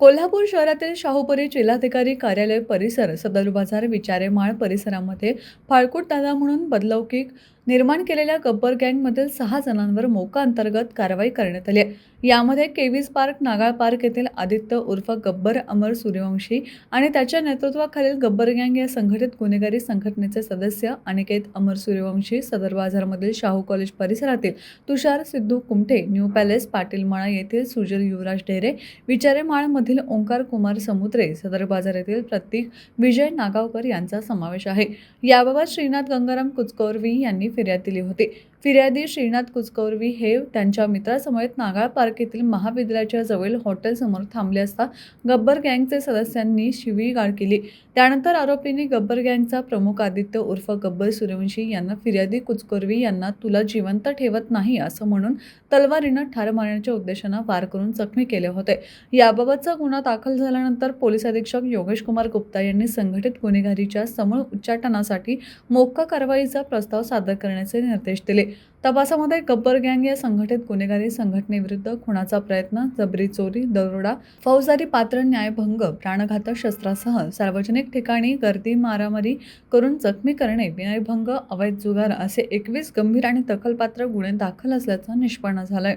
कोल्हापूर शहरातील शाहूपुरी जिल्हाधिकारी कार्यालय परिसर, सदर बाजार, विचारे माळ परिसरामध्ये फाळकूट दादा म्हणून बदलौकिक निर्माण केलेल्या गब्बर गँगमधील 6 जणांवर मोका अंतर्गत कारवाई करण्यात आली आहे. यामध्ये केवीज पार्क, नागाळ पार्क येथील आदित्य उर्फ गब्बर अमर सूर्यवंशी आणि त्याच्या नेतृत्वाखालील गब्बर गँग या संघटित गुन्हेगारी संघटनेचे सदस्य अनिकेत अमर सूर्यवंशी, सदर बाजारमधील शाहू कॉलेज परिसरातील तुषार सिद्धू कुमठे, न्यू पॅलेस, पाटील माळा येथील सुजल युवराज ढेरे, विचारे माळमधील ओंकार कुमार समुद्रे, सदर बाजार येथील प्रतीक विजय नागावकर यांचा समावेश आहे. याबाबत श्रीनाथ गंगाराम कुचकौरवी यांनी फिर्याद दिली होती. फिर्यादी श्रीनाथ कुचकौरवी हे त्यांच्या मित्रासमवेत नागाळ पार्क येथील महाविद्यालयाच्या जवळ हॉटेलसमोर थांबले असता गब्बर गँगचे सदस्यांनी शिवीगाळ केली. त्यानंतर आरोपींनी गब्बर गँगचा प्रमुख आदित्य उर्फ गब्बर सूर्यवंशी यांना फिर्यादी कुचकौरवी यांना तुला जिवंत ठेवत नाही असं म्हणून तलवारीनं ठार मारण्याच्या उद्देशानं वार करून जखमी केले होते. याबाबतचा गुन्हा दाखल झाल्यानंतर पोलीस अधीक्षक योगेश कुमार गुप्ता यांनी संघटित गुन्हेगारीच्या समूळ उच्चाटनासाठी मोक्का कारवाईचा प्रस्ताव सादर करण्याचे निर्देश दिले. तपासामध्ये गब्बर गँग या संघटित गुन्हेगारी संघटनेविरुद्ध खुनाचा प्रयत्न, जबरी चोरी, दरोडा, फौजदारी पात्र न्यायभंग, प्राणघातक शस्त्रासह सार्वजनिक ठिकाणी गर्दी मारामारी करून जखमी करणे, विनयभंग, अवैध जुगार असे 21 गंभीर आणि दखलपात्र गुन्हे दाखल असल्याचं निष्पन्न झालंय.